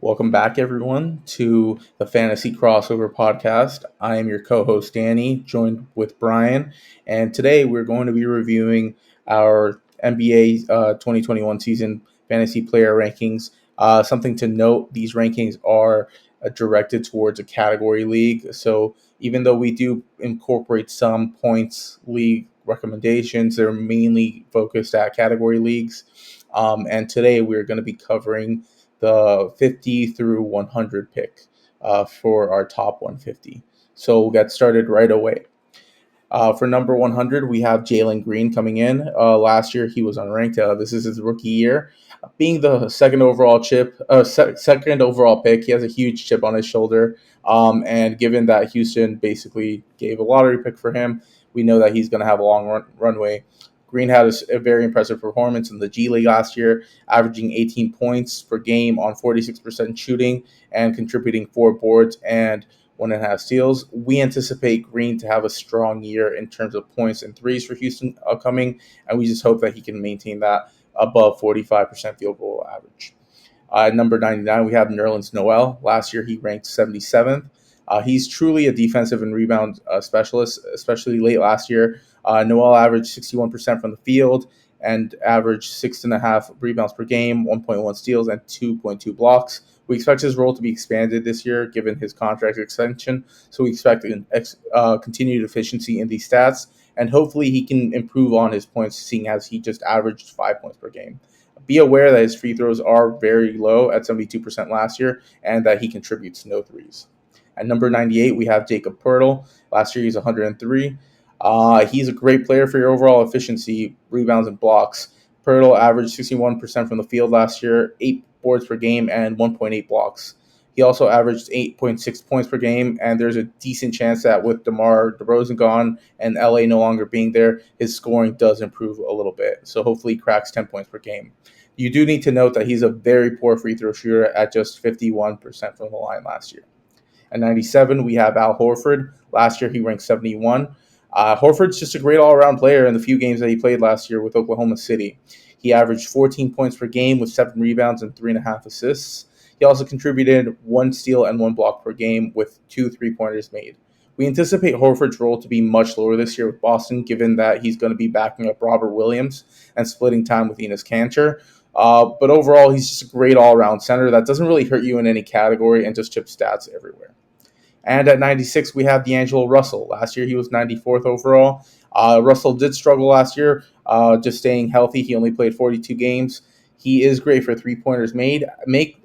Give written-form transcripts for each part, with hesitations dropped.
Welcome back, everyone, to the Fantasy Crossover Podcast. I am your co host, Danny, joined with Brian. And today we're going to be reviewing our NBA 2021 season fantasy player rankings. Something to note, these rankings are directed towards a category league. So even though we do incorporate some points league recommendations, they're mainly focused at category leagues. And today we're going to be covering the 50 through 100 pick for our top 150. So we'll get started right away. For number 100, we have Jalen Green coming in. Last year, he was unranked. This is his rookie year. Being the second overall pick, he has a huge chip on his shoulder. And given that Houston basically gave a lottery pick for him, we know that he's going to have a long runway. Green had a very impressive performance in the G League last year, averaging 18 points per game on 46% shooting and contributing 4 boards and 1.5 steals. We anticipate Green to have a strong year in terms of points and threes for Houston upcoming, and we just hope that he can maintain that above 45% field goal average. At number 99, we have Nerlens Noel. Last year, he ranked 77th. He's truly a defensive and rebound specialist, especially late last year. Noel averaged 61% from the field and averaged 6.5 rebounds per game, 1.1 steals, and 2.2 blocks. We expect his role to be expanded this year given his contract extension, so we expect continued efficiency in these stats, and hopefully he can improve on his points, seeing as he just averaged 5 points per game. Be aware that his free throws are very low at 72% last year, and that he contributes no threes. At number 98, we have Jakob Poeltl. Last year, he's 103. He's a great player for your overall efficiency, rebounds, and blocks. Poeltl averaged 61% from the field last year, 8 boards per game, and 1.8 blocks. He also averaged 8.6 points per game, and there's a decent chance that with DeMar DeRozan gone and LA no longer being there, his scoring does improve a little bit. So hopefully he cracks 10 points per game. You do need to note that he's a very poor free throw shooter at just 51% from the line last year. At 97, we have Al Horford. Last year, he ranked 71. Horford's just a great all-around player in the few games that he played last year with Oklahoma City. He averaged 14 points per game with 7 rebounds and 3.5 assists. He also contributed 1 steal and 1 block per game with 2 3-pointers made. We anticipate Horford's role to be much lower this year with Boston, given that he's going to be backing up Robert Williams and splitting time with Enes Kanter. But overall, he's just a great all-around center that doesn't really hurt you in any category and just chips stats everywhere. And at 96, we have D'Angelo Russell. Last year, he was 94th overall. Russell did struggle last year, just staying healthy. He only played 42 games. He is great for 3-pointers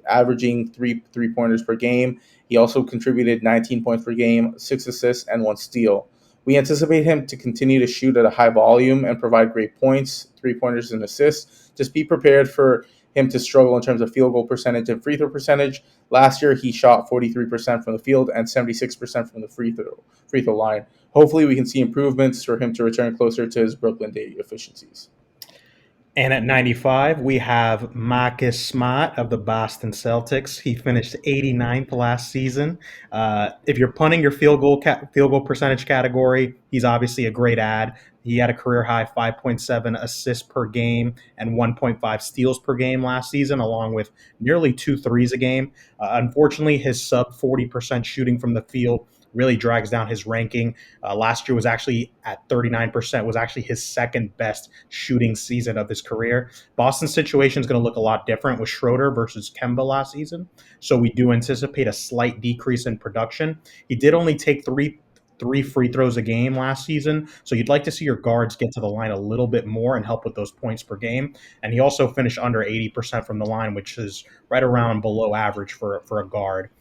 averaging 3 3-pointers per game. He also contributed 19 points per game, 6 assists, and 1 steal. We anticipate him to continue to shoot at a high volume and provide great points, 3-pointers, and assists. Just be prepared for him to struggle in terms of field goal percentage and free throw percentage. Last year, he shot 43% from the field and 76% from the free throw line. Hopefully, we can see improvements for him to return closer to his Brooklyn day efficiencies. And at 95, we have Marcus Smart of the Boston Celtics. He finished 89th last season. If you're punting your field goal percentage category, he's obviously a great add. He had a career high 5.7 assists per game and 1.5 steals per game last season, along with nearly 2 threes a game. Unfortunately, his sub 40% shooting from the field really drags down his ranking. Last year was actually at 39%, was actually his second best shooting season of his career. Boston's situation is going to look a lot different with Schroeder versus Kemba last season. So we do anticipate a slight decrease in production. He did only take three free throws a game last season. So you'd like to see your guards get to the line a little bit more and help with those points per game. And he also finished under 80% from the line, which is right around below average for a guard.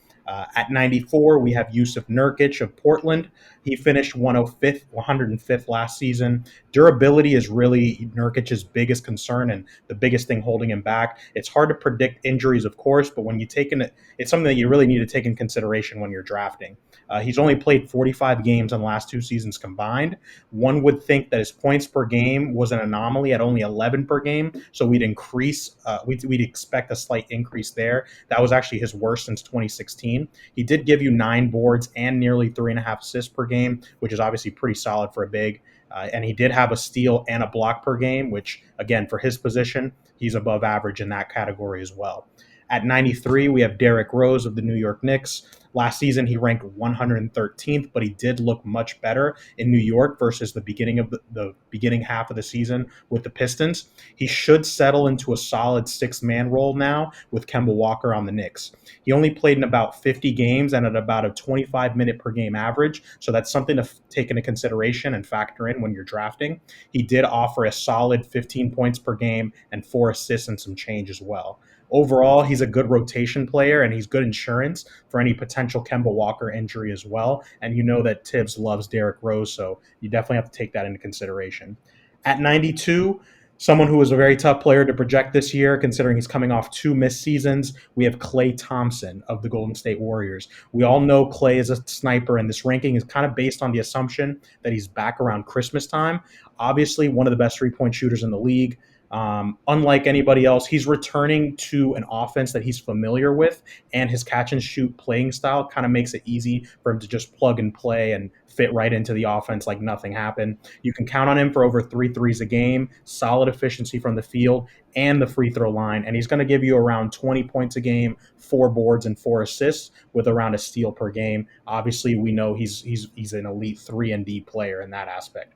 At 94, we have Jusuf Nurkic of Portland. He finished 105th last season. Durability is really Nurkic's biggest concern and the biggest thing holding him back. It's hard to predict injuries, of course, but when you take it's something that you really need to take in consideration when you're drafting. He's only played 45 games in the last 2 seasons combined. One would think that his points per game was an anomaly at only 11 per game, so we'd expect a slight increase there. That was actually his worst since 2016. He did give you 9 boards and nearly 3.5 assists per game, which is obviously pretty solid for a big. And he did have a steal and a block per game, which, again, for his position, he's above average in that category as well. At 93, we have Derrick Rose of the New York Knicks. Last season, he ranked 113th, but he did look much better in New York versus the beginning of the beginning half of the season with the Pistons. He should settle into a solid sixth-man role now with Kemba Walker on the Knicks. He only played in about 50 games and at about a 25-minute per game average, so that's something to take into consideration and factor in when you're drafting. He did offer a solid 15 points per game and 4 assists and some change as well. Overall, he's a good rotation player and he's good insurance for any potential Kemba Walker injury as well. And you know that Tibbs loves Derrick Rose, so you definitely have to take that into consideration. At 92, someone who was a very tough player to project this year, considering he's coming off 2 missed seasons, we have Klay Thompson of the Golden State Warriors. We all know Klay is a sniper, and this ranking is kind of based on the assumption that he's back around Christmas time. Obviously, one of the best three-point shooters in the league. Unlike anybody else, he's returning to an offense that he's familiar with, and his catch and shoot playing style kind of makes it easy for him to just plug and play and fit right into the offense like nothing happened. You can count on him for over 3 threes a game, solid efficiency from the field and the free throw line, and he's going to give you around 20 points a game, 4 boards, and 4 assists with around a steal per game. Obviously, we know he's an elite 3 and D player in that aspect.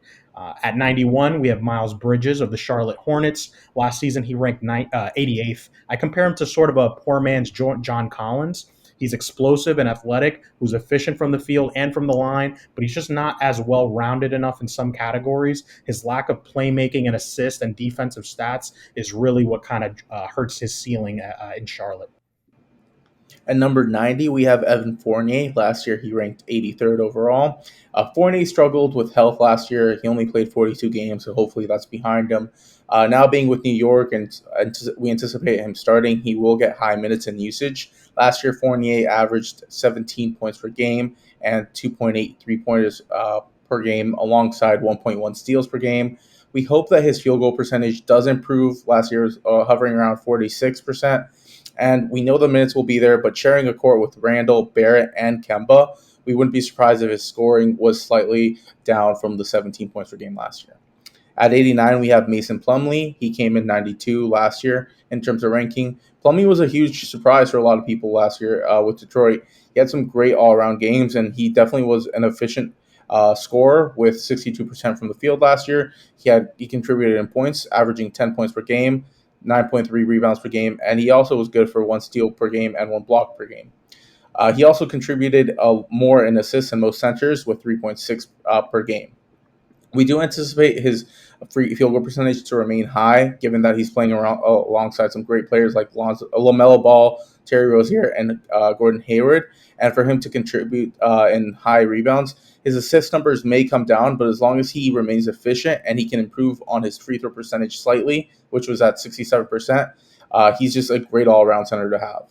At 91, we have Miles Bridges of the Charlotte Hornets. Last season, he ranked 88th. I compare him to sort of a poor man's John Collins. He's explosive and athletic, who's efficient from the field and from the line, but he's just not as well-rounded enough in some categories. His lack of playmaking and assist and defensive stats is really what kind of hurts his ceiling in Charlotte. At number 90, we have Evan Fournier. Last year, he ranked 83rd overall. Fournier struggled with health last year. He only played 42 games, so hopefully that's behind him. Now being with New York, and we anticipate him starting, he will get high minutes and usage. Last year, Fournier averaged 17 points per game and 2.8 three-pointers per game, alongside 1.1 steals per game. We hope that his field goal percentage does improve. Last year was hovering around 46%. And we know the minutes will be there, but sharing a court with Randall, Barrett, and Kemba, we wouldn't be surprised if his scoring was slightly down from the 17 points per game last year. At 89, we have Mason Plumlee. He came in 92 last year in terms of ranking. Plumlee was a huge surprise for a lot of people last year with Detroit. He had some great all-around games, and he definitely was an efficient scorer with 62% from the field last year. He contributed in points, averaging 10 points per game, 9.3 rebounds per game, and he also was good for 1 steal per game and 1 block per game. He also contributed more in assists than most centers with 3.6 per game. We do anticipate his free field goal percentage to remain high, given that he's playing alongside some great players like LaMelo Ball, Terry Rozier, and Gordon Hayward, and for him to contribute in high rebounds. His assist numbers may come down, but as long as he remains efficient and he can improve on his free throw percentage slightly, which was at 67%, he's just a great all-around center to have.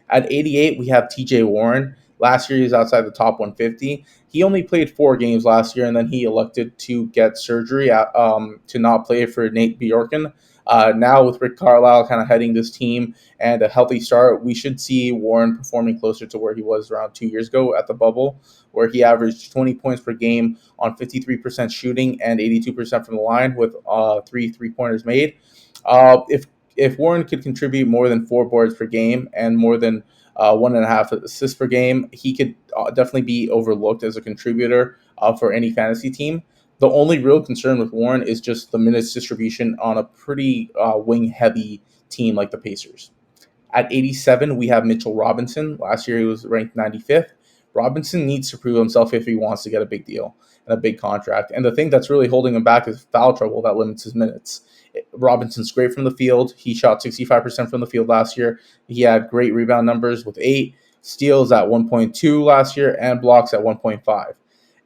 At 88, we have TJ Warren. Last year, he was outside the top 150. He only played 4 games last year, and then he elected to get surgery to not play for Nate Bjorken. Now, with Rick Carlisle kind of heading this team and a healthy start, we should see Warren performing closer to where he was around 2 years ago at the bubble, where he averaged 20 points per game on 53% shooting and 82% from the line with 3 three-pointers made. If Warren could contribute more than 4 boards per game and more than 1.5 assists per game, he could definitely be overlooked as a contributor for any fantasy team. The only real concern with Warren is just the minutes distribution on a pretty wing-heavy team like the Pacers. At 87, we have Mitchell Robinson. Last year, he was ranked 95th. Robinson needs to prove himself if he wants to get a big deal and a big contract. And the thing that's really holding him back is foul trouble that limits his minutes. Robinson's great from the field. He shot 65% from the field last year. He had great rebound numbers with 8, steals at 1.2 last year, and blocks at 1.5.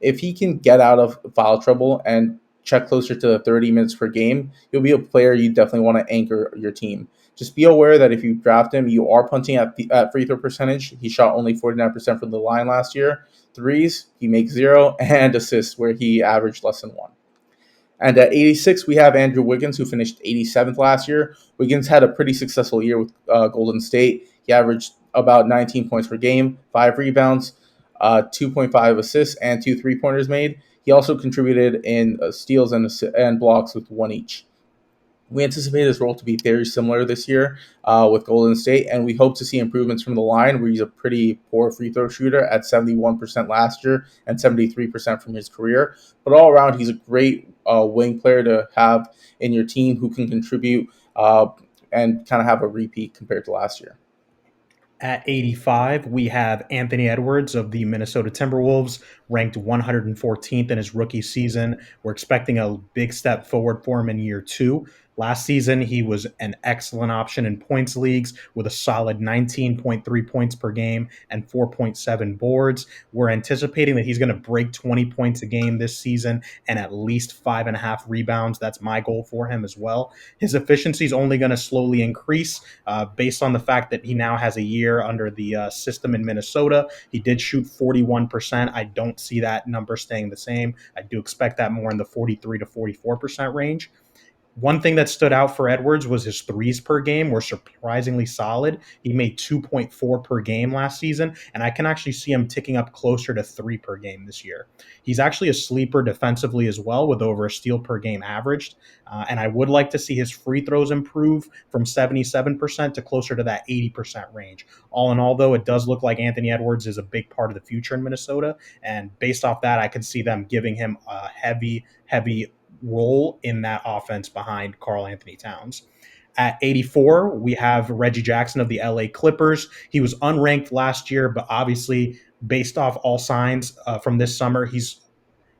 If he can get out of foul trouble and check closer to 30 minutes per game, he'll be a player you definitely want to anchor your team. Just be aware that if you draft him, you are punting at free throw percentage. He shot only 49% from the line last year. Threes, he makes 0, and assists, where he averaged less than 1. And at 86, we have Andrew Wiggins, who finished 87th last year. Wiggins had a pretty successful year with Golden State. He averaged about 19 points per game, 5 rebounds, 2.5 assists, and 2 three-pointers made. He also contributed in steals and blocks with 1 each. We anticipate his role to be very similar this year with Golden State, and we hope to see improvements from the line, where he's a pretty poor free throw shooter at 71% last year and 73% from his career. But all around, he's a great wing player to have in your team who can contribute and kind of have a repeat compared to last year. At 85, we have Anthony Edwards of the Minnesota Timberwolves, ranked 114th in his rookie season. We're expecting a big step forward for him in year two. Last season, he was an excellent option in points leagues with a solid 19.3 points per game and 4.7 boards. We're anticipating that he's going to break 20 points a game this season and at least 5.5 rebounds. That's my goal for him as well. His efficiency is only going to slowly increase based on the fact that he now has a year under the system in Minnesota. He did shoot 41%. I don't see that number staying the same. I do expect that more in the 43 to 44% range. One thing that stood out for Edwards was his threes per game were surprisingly solid. He made 2.4 per game last season, and I can actually see him ticking up closer to 3 per game this year. He's actually a sleeper defensively as well, with over a steal per game averaged. And I would like to see his free throws improve from 77% to closer to that 80% range. All in all, though, it does look like Anthony Edwards is a big part of the future in Minnesota. And based off that, I could see them giving him a heavy role in that offense behind Karl Anthony Towns. At 84, we have Reggie Jackson of the LA Clippers. He was unranked last year, but obviously, based off all signs from this summer,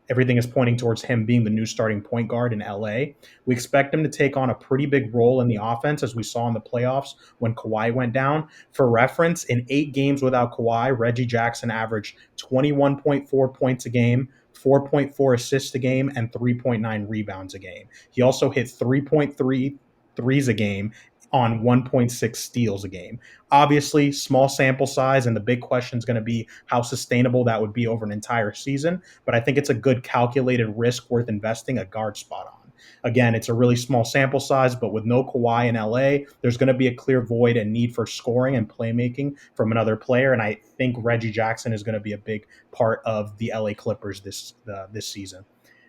everything is pointing towards him being the new starting point guard in LA. We expect him to take on a pretty big role in the offense, as we saw in the playoffs when Kawhi went down. For reference, in 8 games without Kawhi, Reggie Jackson averaged 21.4 points a game, 4.4 assists a game, and 3.9 rebounds a game. He also hit 3.3 threes a game on 1.6 steals a game. Obviously, small sample size, and the big question is going to be how sustainable that would be over an entire season. But I think it's a good calculated risk worth investing a guard spot on. Again, it's a really small sample size, but with no Kawhi in LA, there's going to be a clear void and need for scoring and playmaking from another player. And I think Reggie Jackson is going to be a big part of the LA Clippers this season.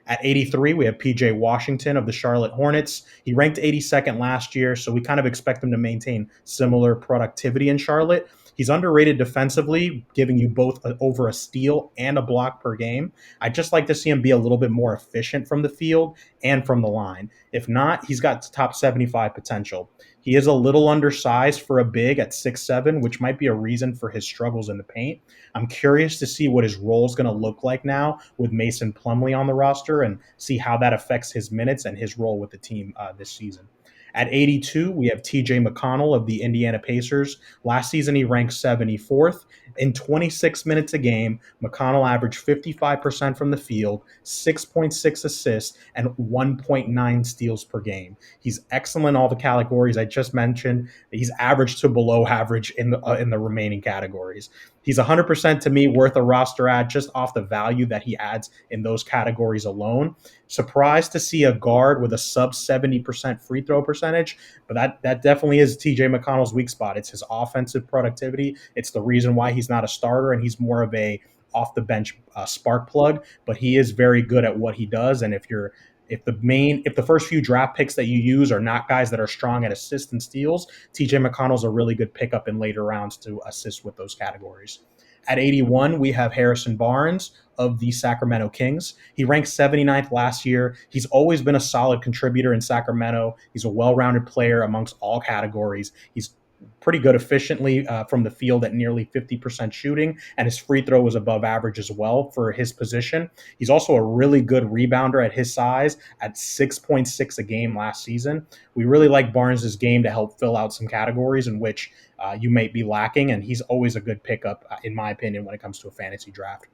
At 83, we have PJ Washington of the Charlotte Hornets. He ranked 82nd last year, so we kind of expect him to maintain similar productivity in Charlotte. He's underrated defensively, giving you both over a steal and a block per game. I'd just like to see him be a little bit more efficient from the field and from the line. If not, he's got top 75 potential. He is a little undersized for a big at 6'7", which might be a reason for his struggles in the paint. I'm curious to see what his role is going to look like now with Mason Plumlee on the roster and see how that affects his minutes and his role with the team this season. At 82, we have TJ McConnell of the Indiana Pacers. Last season, he ranked 74th. In 26 minutes a game, McConnell averaged 55% from the field, 6.6 assists, and 1.9 steals per game. He's excellent in all the categories I just mentioned. He's average to below average in the remaining categories. He's 100% to me worth a roster ad just off the value that he adds in those categories alone. Surprised to see a guard with a sub 70% free throw percentage, but that definitely is TJ McConnell's weak spot. It's his offensive productivity. It's the reason why he's not a starter, and he's more of a off the bench spark plug, but he is very good at what he does. And if the first few draft picks that you use are not guys that are strong at assists and steals, TJ McConnell's a really good pickup in later rounds to assist with those categories. At 81, we have Harrison Barnes of the Sacramento Kings. He ranked 79th last year. He's always been a solid contributor in Sacramento. He's a well-rounded player amongst all categories. He's pretty good efficiently from the field at nearly 50% shooting, and his free throw was above average as well for his position. He's also a really good rebounder at his size at 6.6 a game last season. We really like Barnes' game to help fill out some categories in which you may be lacking, and he's always a good pickup, in my opinion, when it comes to a fantasy draft.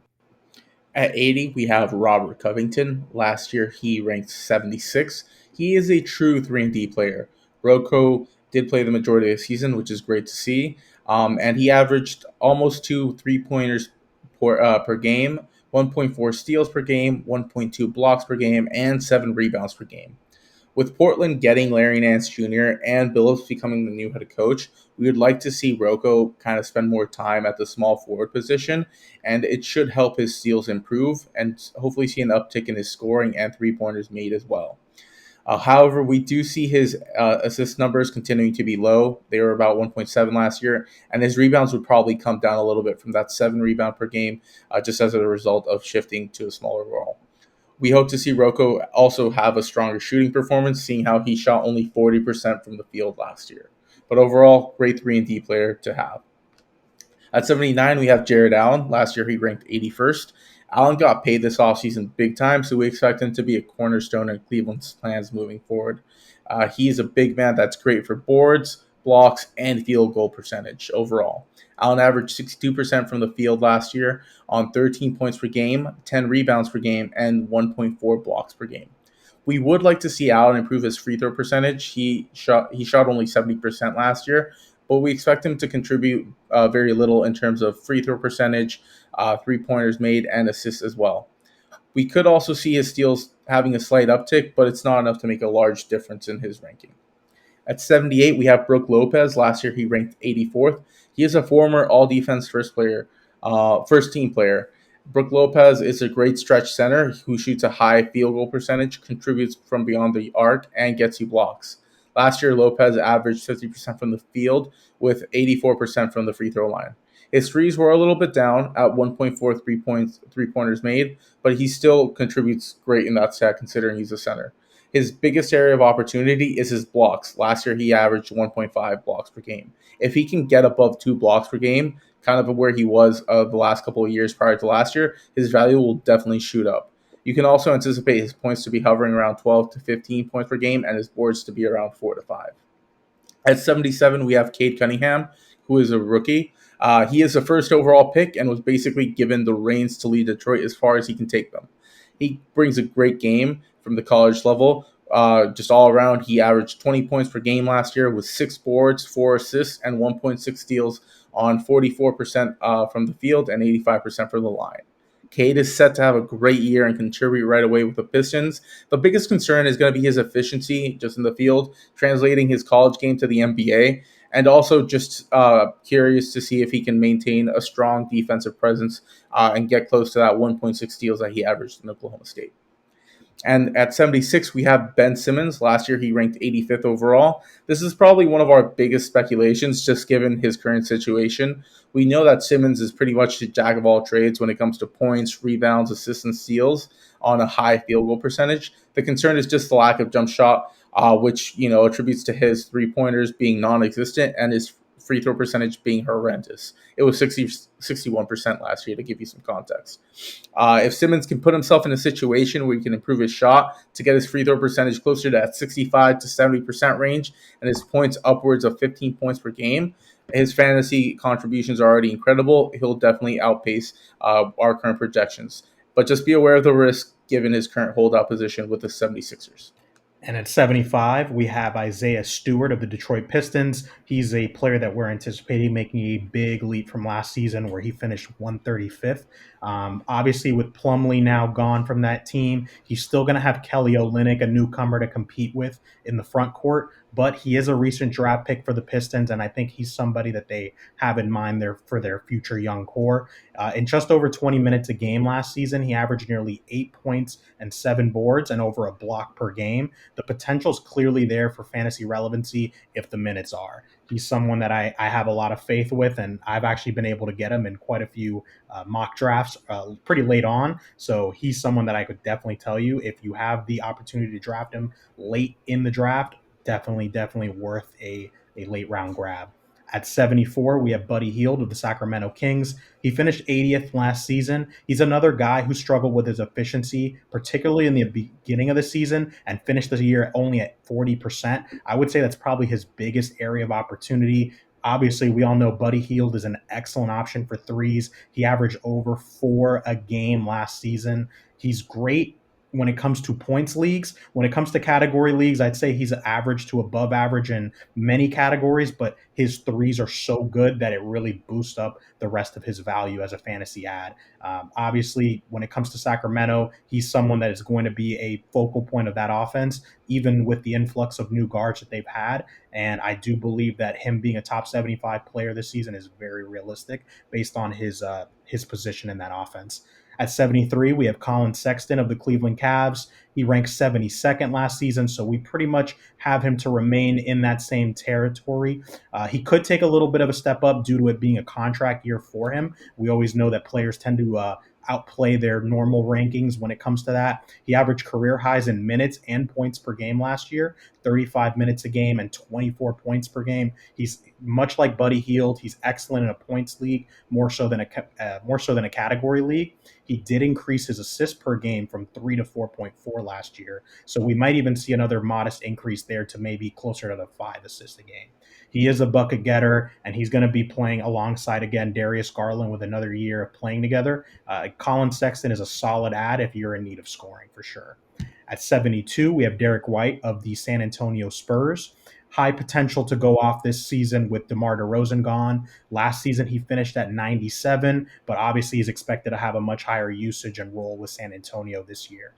At 80, we have Robert Covington. Last year, he ranked 76. He is a true 3-and-D player. Rocco did play the majority of the season, which is great to see. And he averaged almost 2 3-pointers per game, 1.4 steals per game, 1.2 blocks per game, and 7 rebounds per game. With Portland getting Larry Nance Jr. and Billups becoming the new head coach, we would like to see Rocco kind of spend more time at the small forward position, and it should help his steals improve and hopefully see an uptick in his scoring and 3-pointers made as well. However, we do see his assist numbers continuing to be low. They were about 1.7 last year, and his rebounds would probably come down a little bit from that 7 rebound per game, just as a result of shifting to a smaller role. We hope to see Rocco also have a stronger shooting performance, seeing how he shot only 40% from the field last year. But overall, great 3 and D player to have. At 79, we have Jared Allen. Last year, he ranked 81st. Allen got paid this offseason big time, so we expect him to be a cornerstone in Cleveland's plans moving forward. He's a big man that's great for boards, blocks, and field goal percentage overall. Allen averaged 62% from the field last year on 13 points per game, 10 rebounds per game, and 1.4 blocks per game. We would like to see Allen improve his free throw percentage. He shot only 70% last year, but we expect him to contribute very little in terms of free throw percentage, 3 pointers made, and assists as well. We could also see his steals having a slight uptick, but it's not enough to make a large difference in his ranking. At 78, we have Brook Lopez. Last year, he ranked 84th. He is a former All Defense first team player. Brook Lopez is a great stretch center who shoots a high field goal percentage, contributes from beyond the arc, and gets you blocks. Last year, Lopez averaged 50% from the field with 84% from the free throw line. His threes were a little bit down at 1.4 3 pointers made, but he still contributes great in that stat considering he's a center. His biggest area of opportunity is his blocks. Last year, he averaged 1.5 blocks per game. If he can get above 2 blocks per game, kind of where he was the last couple of years prior to last year, his value will definitely shoot up. You can also anticipate his points to be hovering around 12 to 15 points per game and his boards to be around 4 to 5. At 77, we have Cade Cunningham, who is a rookie. He is a first overall pick and was basically given the reins to lead Detroit as far as he can take them. He brings a great game from the college level. Just all around, he averaged 20 points per game last year with 6 boards, 4 assists, and 1.6 steals on 44% from the field and 85% from the line. Cade is set to have a great year and contribute right away with the Pistons. The biggest concern is going to be his efficiency just in the field, translating his college game to the NBA, and also just curious to see if he can maintain a strong defensive presence and get close to that 1.6 steals that he averaged in Oklahoma State. And at 76, we have Ben Simmons. Last year, he ranked 85th overall. This is probably one of our biggest speculations, just given his current situation. We know that Simmons is pretty much the jack of all trades when it comes to points, rebounds, assists, and steals on a high field goal percentage. The concern is just the lack of jump shot, which attributes to his 3 pointers being non-existent and his free throw percentage being horrendous. It was 61% last year, to give you some context. If Simmons can put himself in a situation where he can improve his shot to get his free throw percentage closer to that 65 to 70% range and his points upwards of 15 points per game, his fantasy contributions are already incredible. He'll definitely outpace our current projections. But just be aware of the risk given his current holdout position with the 76ers. And at 75, we have Isaiah Stewart of the Detroit Pistons. He's a player that we're anticipating making a big leap from last season where he finished 135th. Obviously, with Plumlee now gone from that team, he's still going to have Kelly Olynyk, a newcomer, to compete with in the front court. But he is a recent draft pick for the Pistons, and I think he's somebody that they have in mind there for their future young core. In just over 20 minutes a game last season, he averaged nearly 8 points and 7 boards and over a block per game. The potential is clearly there for fantasy relevancy if the minutes are. He's someone that I have a lot of faith with, and I've actually been able to get him in quite a few mock drafts pretty late on. So he's someone that I could definitely tell you, if you have the opportunity to draft him late in the draft, definitely worth a late round grab. At 74, we have Buddy Hield of the Sacramento Kings. He finished 80th last season. He's another guy who struggled with his efficiency, particularly in the beginning of the season, and finished the year only at 40%. I would say that's probably his biggest area of opportunity. Obviously, we all know Buddy Hield is an excellent option for threes. He averaged over 4 a game last season. He's great when it comes to points leagues. When it comes to category leagues, I'd say he's average to above average in many categories, but his threes are so good that it really boosts up the rest of his value as a fantasy ad. Obviously, when it comes to Sacramento, he's someone that is going to be a focal point of that offense, even with the influx of new guards that they've had. And I do believe that him being a top 75 player this season is very realistic based on his position in that offense. At 73, we have Colin Sexton of the Cleveland Cavs. He ranked 72nd last season, so we pretty much have him to remain in that same territory. He could take a little bit of a step up due to it being a contract year for him. We always know that players tend to outplay their normal rankings when it comes to that. He averaged career highs in minutes and points per game last year, 35 minutes a game and 24 points per game. He's much like Buddy Hield. He's excellent in a points league, more so than a category league. He did increase his assists per game from 3 to 4.4 last year, so we might even see another modest increase there to maybe closer to the 5 assists a game. He is a bucket getter, and he's going to be playing alongside again Darius Garland with another year of playing together. Colin Sexton is a solid add if you're in need of scoring for sure. At 72, we have Derek White of the San Antonio Spurs. High potential to go off this season with DeMar DeRozan gone. Last season, he finished at 97, but obviously he's expected to have a much higher usage and role with San Antonio this year.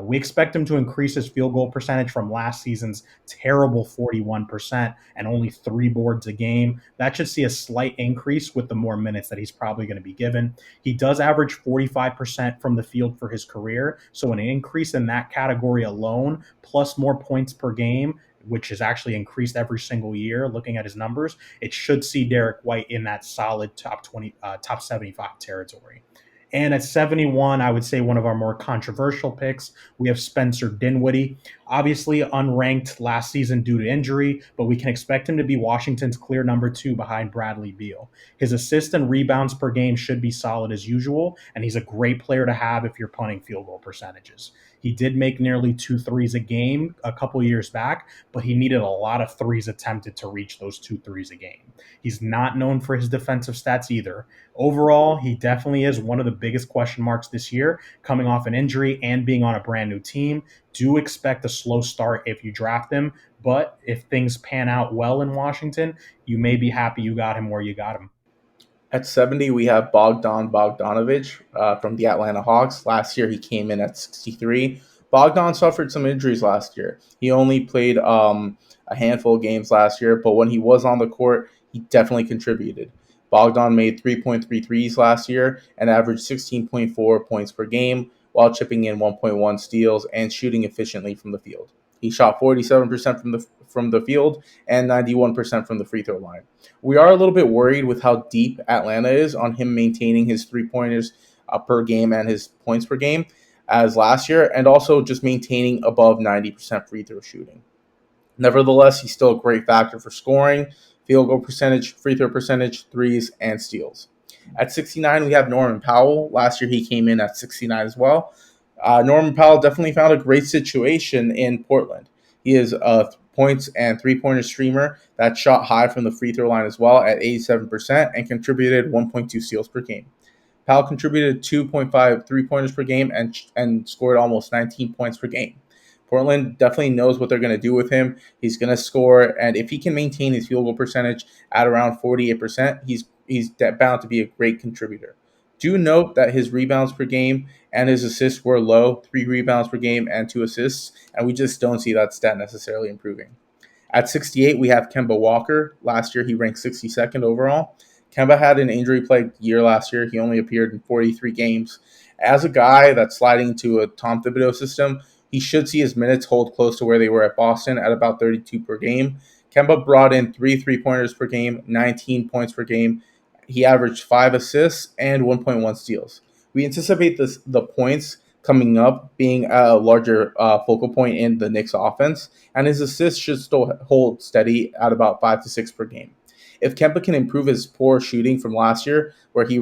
We expect him to increase his field goal percentage from last season's terrible 41% and only 3 boards a game. That should see a slight increase with the more minutes that he's probably going to be given. He does average 45% from the field for his career, so an increase in that category alone, plus more points per game, which has actually increased every single year. Looking at his numbers, it should see Derek White in that solid top 20, top 75 territory. And at 71, I would say one of our more controversial picks, we have Spencer Dinwiddie. Obviously unranked last season due to injury, but we can expect him to be Washington's clear number 2 behind Bradley Beal. His assists and rebounds per game should be solid as usual, and he's a great player to have if you're punting field goal percentages. He did make nearly 2 threes a game a couple years back, but he needed a lot of threes attempted to reach those 2 threes a game. He's not known for his defensive stats either. Overall, he definitely is one of the biggest question marks this year, coming off an injury and being on a brand new team. Do expect a slow start if you draft him, but if things pan out well in Washington, you may be happy you got him where you got him. At 70, we have Bogdan Bogdanovic from the Atlanta Hawks. Last year, he came in at 63. Bogdan suffered some injuries last year. He only played a handful of games last year, but when he was on the court, he definitely contributed. Bogdan made 3.3 threes last year and averaged 16.4 points per game while chipping in 1.1 steals and shooting efficiently from the field. He shot 47% from the field and 91% from the free throw line. We are a little bit worried with how deep Atlanta is on him maintaining his 3-pointers per game and his points per game as last year, and also just maintaining above 90% free throw shooting. Nevertheless, he's still a great factor for scoring, field goal percentage, free throw percentage, threes, and steals. At 69, we have Norman Powell. Last year, he came in at 69 as well. Norman Powell definitely found a great situation in Portland. He is a points and three-pointer streamer that shot high from the free throw line as well at 87% and contributed 1.2 steals per game. Powell contributed 2.5 three-pointers per game and scored almost 19 points per game. Portland definitely knows what they're going to do with him. He's going to score, and if he can maintain his field goal percentage at around 48%, he's bound to be a great contributor. Do note that his rebounds per game and his assists were low, 3 rebounds per game and 2 assists, and we just don't see that stat necessarily improving. At 68, we have Kemba Walker. Last year, he ranked 62nd overall. Kemba had an injury-plagued year last year. He only appeared in 43 games. As a guy that's sliding into a Tom Thibodeau system, he should see his minutes hold close to where they were at Boston at about 32 per game. Kemba brought in 3 three-pointers per game, 19 points per game. He averaged 5 assists and 1.1 steals. We anticipate the points coming up being a larger focal point in the Knicks offense, and his assists should still hold steady at about 5 to 6 per game. If Kemba can improve his poor shooting from last year, where he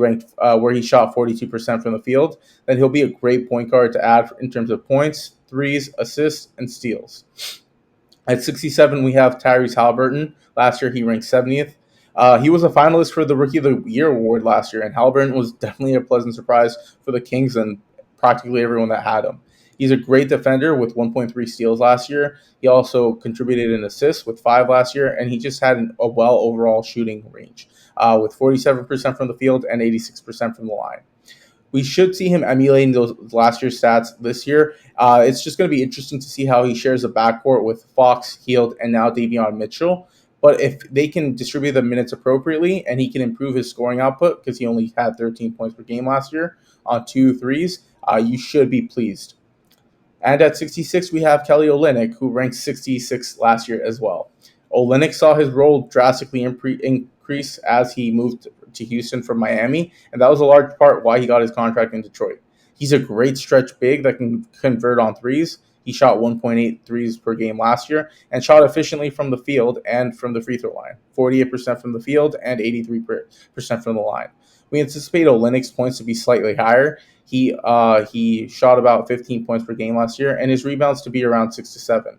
shot 42% from the field, then he'll be a great point guard to add in terms of points, threes, assists, and steals. At 67, we have Tyrese Haliburton. Last year, he ranked 70th. He was a finalist for the Rookie of the Year award last year, and Haliburton was definitely a pleasant surprise for the Kings and practically everyone that had him. He's a great defender with 1.3 steals last year. He also contributed an assist with 5 last year, and he just had a well overall shooting range with 47% from the field and 86% from the line. We should see him emulating those last year's stats this year. It's just going to be interesting to see how he shares the backcourt with Fox, Hield, and now Davion Mitchell. But if they can distribute the minutes appropriately and he can improve his scoring output, because he only had 13 points per game last year on 2 threes, you should be pleased. And at 66, we have Kelly Olynyk, who ranked 66 last year as well. Olynyk saw his role drastically increase as he moved to Houston from Miami, and that was a large part why he got his contract in Detroit. He's a great stretch big that can convert on threes. He shot 1.8 threes per game last year and shot efficiently from the field and from the free throw line, 48% from the field and 83% from the line. We anticipate Olynyk's points to be slightly higher. He shot about 15 points per game last year, and his rebounds to be around 6 to 7.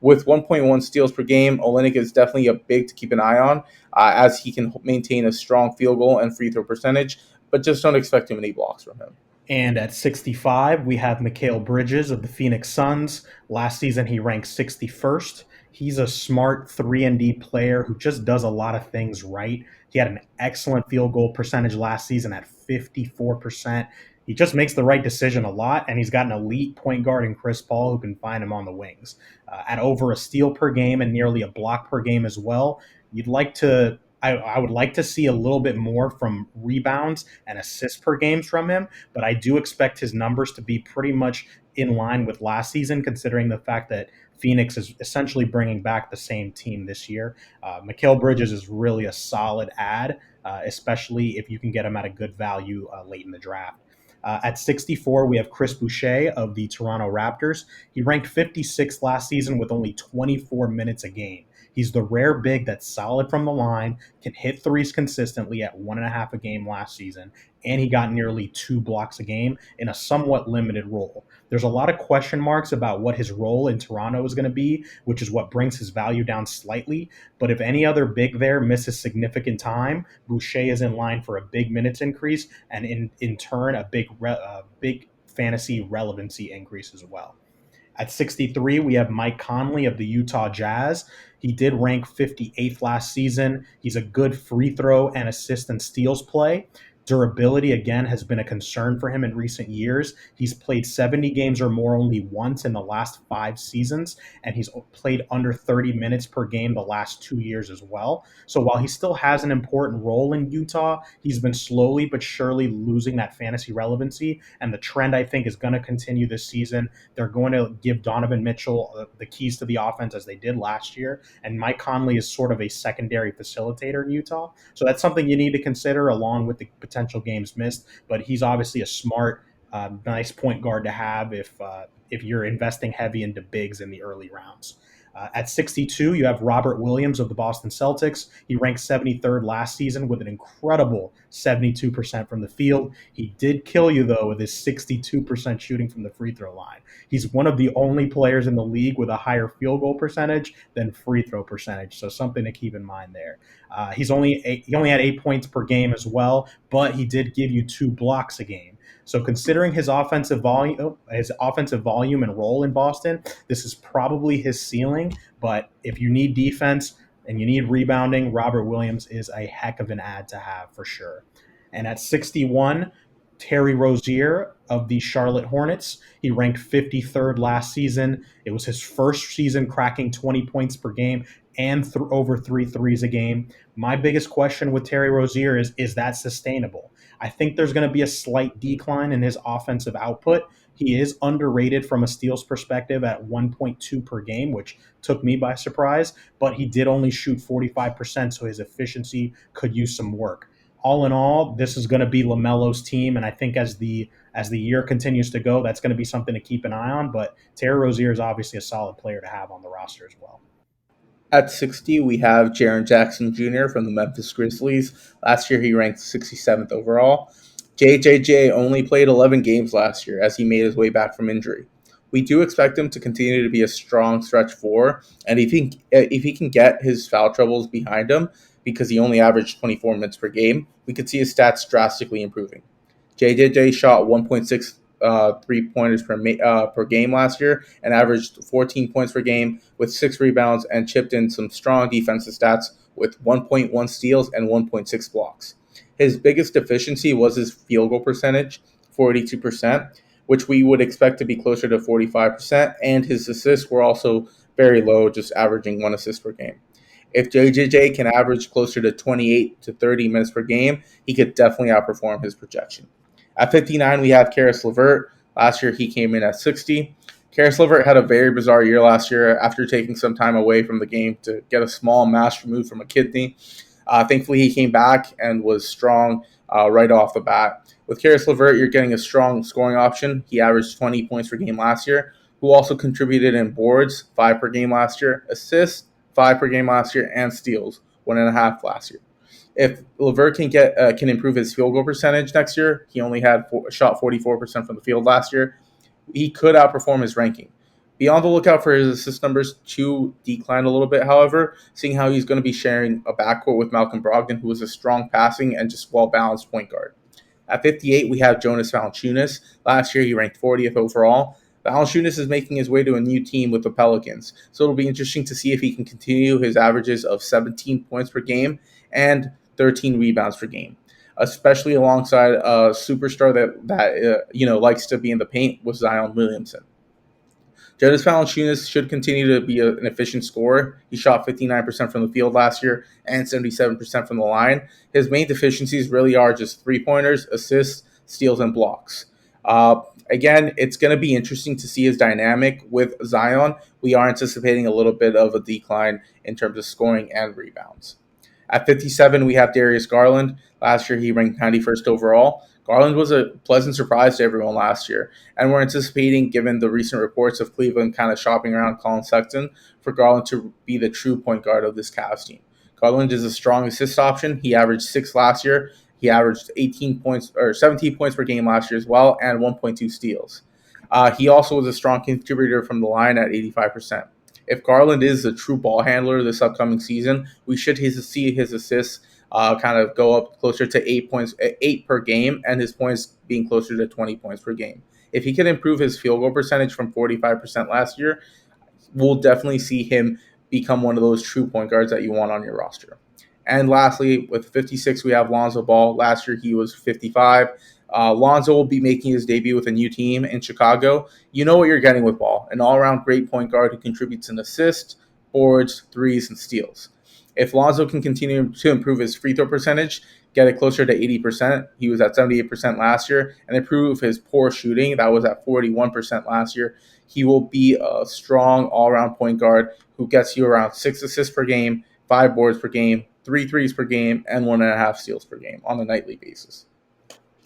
With 1.1 steals per game, Olynyk is definitely a big to keep an eye on, as he can maintain a strong field goal and free throw percentage, but just don't expect too many blocks from him. And at 65, we have Mikal Bridges of the Phoenix Suns. Last season, he ranked 61st. He's a smart 3-and-D player who just does a lot of things right. He had an excellent field goal percentage last season at 54%. He just makes the right decision a lot, and he's got an elite point guard in Chris Paul who can find him on the wings. At over a steal per game and nearly a block per game as well, you'd like to I would like to see a little bit more from rebounds and assists per games from him, but I do expect his numbers to be pretty much in line with last season, considering the fact that Phoenix is essentially bringing back the same team this year. Mikal Bridges is really a solid add, especially if you can get him at a good value late in the draft. At 64, we have Chris Boucher of the Toronto Raptors. He ranked 56th last season with only 24 minutes a game. He's the rare big that's solid from the line, can hit threes consistently at 1.5 a game last season, and he got nearly 2 blocks a game in a somewhat limited role. There's a lot of question marks about what his role in Toronto is going to be, which is what brings his value down slightly. But if any other big there misses significant time, Boucher is in line for a big minutes increase and in turn a big fantasy relevancy increase as well. At 63, we have Mike Conley of the Utah Jazz. He did rank 58th last season. He's a good free throw and assist and steals play. Durability, again, has been a concern for him in recent years. He's played 70 games or more only once in the last 5 seasons, and he's played under 30 minutes per game the last 2 years as well. So while he still has an important role in Utah, he's been slowly but surely losing that fantasy relevancy, and the trend, I think, is going to continue this season. They're going to give Donovan Mitchell the keys to the offense as they did last year, and Mike Conley is sort of a secondary facilitator in Utah. So that's something you need to consider along with the potential games missed. But he's obviously a smart, nice point guard to have if you're investing heavy into bigs in the early rounds. At 62, you have Robert Williams of the Boston Celtics. He ranked 73rd last season with an incredible 72% from the field. He did kill you, though, with his 62% shooting from the free throw line. He's one of the only players in the league with a higher field goal percentage than free throw percentage, so something to keep in mind there. He only had 8 points per game as well, but he did give you 2 blocks a game. So considering his offensive volume and role in Boston, this is probably his ceiling. But if you need defense and you need rebounding, Robert Williams is a heck of an add to have for sure. And at 61, Terry Rozier of the Charlotte Hornets. He ranked 53rd last season. It was his first season cracking 20 points per game and over 3 threes a game. My biggest question with Terry Rozier is that sustainable? I think there's going to be a slight decline in his offensive output. He is underrated from a steals perspective at 1.2 per game, which took me by surprise, but he did only shoot 45%, so his efficiency could use some work. All in all, this is going to be LaMelo's team, and I think as the year continues to go, that's going to be something to keep an eye on, but Terry Rozier is obviously a solid player to have on the roster as well. At 60, we have Jaren Jackson Jr. from the Memphis Grizzlies. Last year, he ranked 67th overall. JJJ only played 11 games last year as he made his way back from injury. We do expect him to continue to be a strong stretch 4, and if he can get his foul troubles behind him, because he only averaged 24 minutes per game, we could see his stats drastically improving. JJJ shot 1.6 3-pointers per game last year and averaged 14 points per game with 6 rebounds and chipped in some strong defensive stats with 1.1 steals and 1.6 blocks. His biggest deficiency was his field goal percentage, 42%, which we would expect to be closer to 45%, and his assists were also very low, just averaging 1 assist per game. If JJJ can average closer to 28 to 30 minutes per game, he could definitely outperform his projection. At 59, we have Karis LeVert. Last year, he came in at 60. Karis LeVert had a very bizarre year last year after taking some time away from the game to get a small mass removed from a kidney. Thankfully, he came back and was strong right off the bat. With Karis LeVert, you're getting a strong scoring option. He averaged 20 points per game last year, who also contributed in boards, 5 per game last year, assists, 5 per game last year, and steals, 1.5 last year. If LeVert can improve his field goal percentage next year, he only had shot 44% from the field last year. He could outperform his ranking. Be on the lookout for his assist numbers to decline a little bit, however, seeing how he's going to be sharing a backcourt with Malcolm Brogdon, who is a strong passing and just well-balanced point guard. At 58, we have Jonas Valanciunas. Last year, he ranked 40th overall. Valanciunas is making his way to a new team with the Pelicans, so it'll be interesting to see if he can continue his averages of 17 points per game and 13 rebounds per game, especially alongside a superstar that likes to be in the paint with Zion Williamson. Jonas Valanciunas should continue to be an efficient scorer. He shot 59% from the field last year and 77% from the line. His main deficiencies really are just three-pointers, assists, steals, and blocks. Again, it's going to be interesting to see his dynamic with Zion. We are anticipating a little bit of a decline in terms of scoring and rebounds. At 57, we have Darius Garland. Last year, he ranked 91st overall. Garland was a pleasant surprise to everyone last year, and we're anticipating, given the recent reports of Cleveland kind of shopping around Colin Sexton, for Garland to be the true point guard of this Cavs team. Garland is a strong assist option. He averaged 6 last year. He averaged 18 points or 17 points per game last year as well, and 1.2 steals. He also was a strong contributor from the line at 85%. If Garland is a true ball handler this upcoming season, we should see his assists kind of go up closer to 8 per game, and his points being closer to 20 points per game. If he can improve his field goal percentage from 45% last year, we'll definitely see him become one of those true point guards that you want on your roster. And lastly, with 56, we have Lonzo Ball. Last year, he was 55. Lonzo will be making his debut with a new team in Chicago. You know what you're getting with Ball, an all-around great point guard who contributes in assists, boards, threes, and steals. If Lonzo can continue to improve his free throw percentage, get it closer to 80%, he was at 78% last year, and improve his poor shooting, that was at 41% last year, he will be a strong all-around point guard who gets you around 6 assists per game, 5 boards per game, 3 threes per game, and 1.5 steals per game on a nightly basis.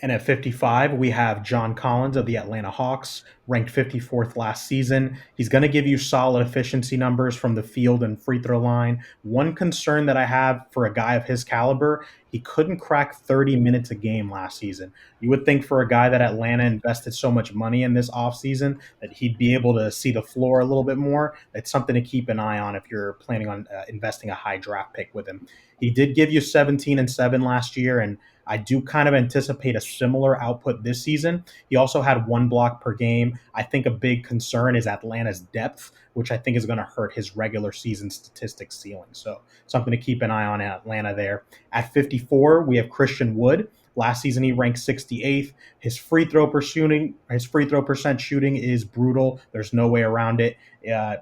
And at 55, we have John Collins of the Atlanta Hawks, ranked 54th last season. He's going to give you solid efficiency numbers from the field and free throw line. One concern that I have for a guy of his caliber, he couldn't crack 30 minutes a game last season. You would think for a guy that Atlanta invested so much money in this offseason that he'd be able to see the floor a little bit more. It's something to keep an eye on if you're planning on investing a high draft pick with him. He did give you 17 and 7 last year, and I do kind of anticipate a similar output this season. He also had 1 block per game. I think a big concern is Atlanta's depth, which I think is going to hurt his regular season statistics ceiling. So something to keep an eye on at Atlanta there. At 54, we have Christian Wood. Last season, he ranked 68th. His free throw percent shooting is brutal. There's no way around it.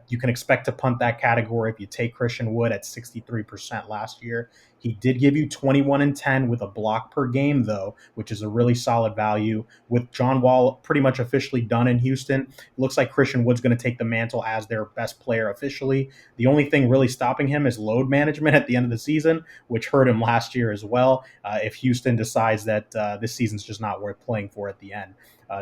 You can expect to punt that category if you take Christian Wood at 63% last year. He did give you 21 and 10 with a block per game, though, which is a really solid value. With John Wall pretty much officially done in Houston, it looks like Christian Wood's going to take the mantle as their best player officially. The only thing really stopping him is load management at the end of the season, which hurt him last year as well. If Houston decides that this season's just not worth playing for at the end.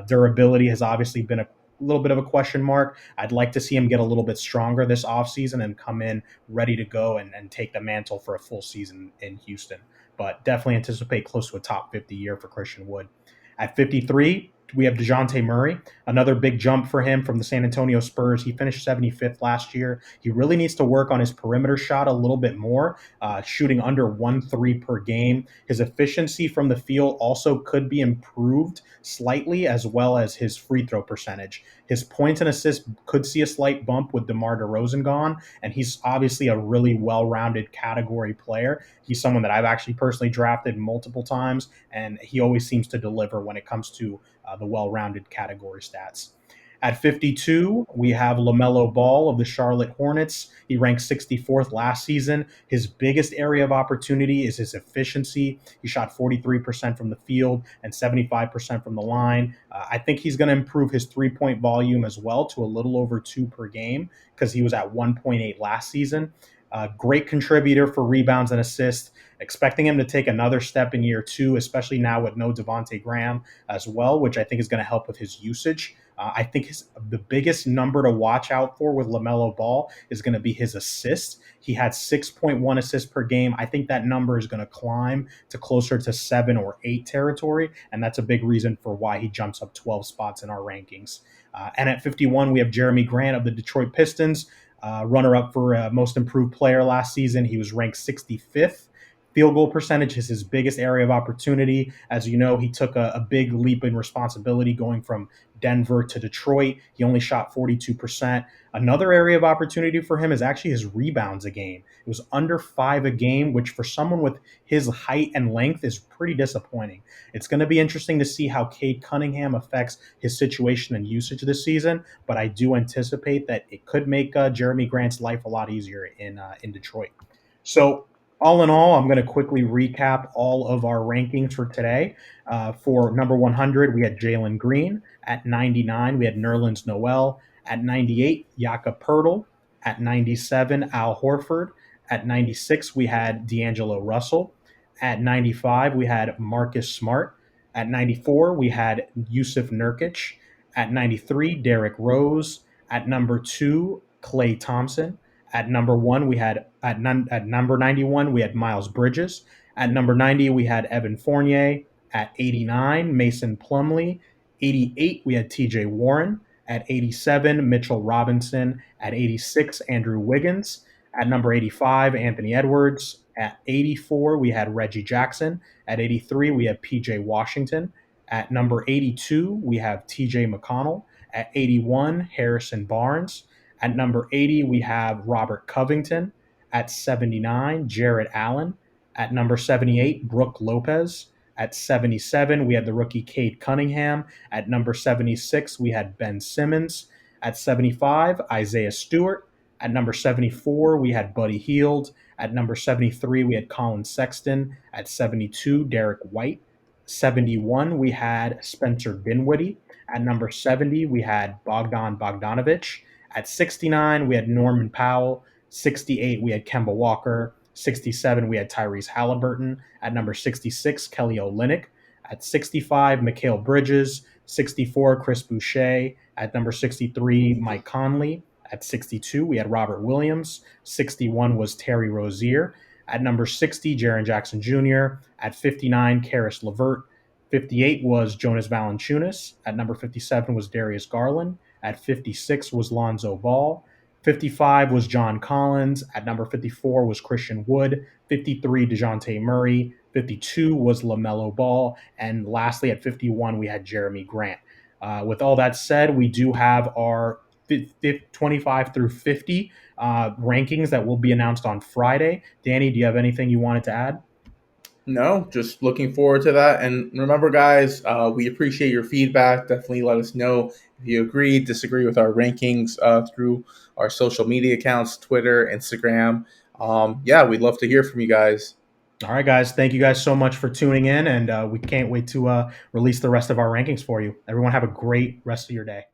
Durability has obviously been a little bit of a question mark. I'd like to see him get a little bit stronger this offseason and come in ready to go and take the mantle for a full season in Houston. But definitely anticipate close to a top 50 year for Christian Wood. At 53, we have DeJounte Murray, another big jump for him from the San Antonio Spurs. He finished 75th last year. He really needs to work on his perimeter shot a little bit more, shooting under 1 3 per game. His efficiency from the field also could be improved slightly, as well as his free throw percentage. His points and assists could see a slight bump with DeMar DeRozan gone, and he's obviously a really well-rounded category player. He's someone that I've actually personally drafted multiple times, and he always seems to deliver when it comes to the well-rounded category stats. At 52, we have LaMelo Ball of the Charlotte Hornets. He ranked 64th last season. His biggest area of opportunity is his efficiency. He shot 43% from the field and 75% from the line. I think he's going to improve his 3-point volume as well to a little over 2 per game because he was at 1.8 last season. Great contributor for rebounds and assists. Expecting him to take another step in year 2, especially now with no Devontae Graham as well, which I think is going to help with his usage. I think the biggest number to watch out for with LaMelo Ball is going to be his assists. He had 6.1 assists per game. I think that number is going to climb to closer to 7 or 8 territory, and that's a big reason for why he jumps up 12 spots in our rankings. And at 51, we have Jeremy Grant of the Detroit Pistons, runner up for most improved player last season. He was ranked 65th. Field goal percentage is his biggest area of opportunity. As you know, he took a big leap in responsibility going from Denver to Detroit. He only shot 42%. Another area of opportunity for him is actually his rebounds a game. It was under 5 a game, which for someone with his height and length is pretty disappointing. It's going to be interesting to see how Cade Cunningham affects his situation and usage this season, but I do anticipate that it could make Jeremy Grant's life a lot easier in Detroit. So all in all, I'm going to quickly recap all of our rankings for today. For number 100, we had Jalen Green. At 99, we had Nerlens Noel. At 98, Jakob Poeltl. At 97, Al Horford. At 96, we had D'Angelo Russell. At 95, we had Marcus Smart. At 94, we had Yusuf Nurkic. At 93, Derrick Rose. At number 2, Klay Thompson. At number 1, we had at number 91, we had Miles Bridges. At number 90, we had Evan Fournier. At 89, Mason Plumlee. 88, we had TJ Warren. At 87, Mitchell Robinson. At 86, Andrew Wiggins. At number 85, Anthony Edwards. At 84, we had Reggie Jackson. At 83, we have PJ Washington. At number 82, we have TJ McConnell. At 81, Harrison Barnes. At number 80, we have Robert Covington. At 79, Jarrett Allen. At number 78, Brook Lopez. At 77, we had the rookie Cade Cunningham. At number 76, we had Ben Simmons. At 75, Isaiah Stewart. At number 74, we had Buddy Hield. At number 73, we had Colin Sexton. At 72, Derek White. 71, we had Spencer Dinwiddie. At number 70, we had Bogdan Bogdanovic. At 69, we had Norman Powell. 68, we had Kemba Walker. 67, we had Tyrese Halliburton. At number 66, Kelly Olynyk. At 65, Mikal Bridges. 64, Chris Boucher. At number 63, Mike Conley. At 62, we had Robert Williams. 61 was Terry Rozier. At number 60, Jaren Jackson Jr. At 59, Karis LeVert. 58 was Jonas Valanciunas. At number 57 was Darius Garland. At 56 was Lonzo Ball. 55 was John Collins. At number 54 was Christian Wood. 53, DeJounte Murray. 52 was LaMelo Ball. And lastly, at 51, we had Jeremy Grant. With all that said, we do have our 25 through 50 rankings that will be announced on Friday. Danny, do you have anything you wanted to add? No, just looking forward to that. And remember, guys, we appreciate your feedback. Definitely let us know if you agree, disagree with our rankings through our social media accounts, Twitter, Instagram. Yeah, we'd love to hear from you guys. All right, guys. Thank you guys so much for tuning in, and we can't wait to release the rest of our rankings for you. Everyone have a great rest of your day.